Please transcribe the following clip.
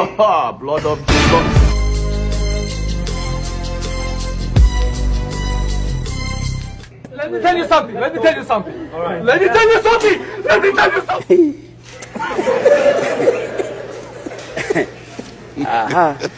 Blood of Jesus. Let me tell you something. Let me tell you something. All right. Let me tell you something. Let me tell you something. Aha.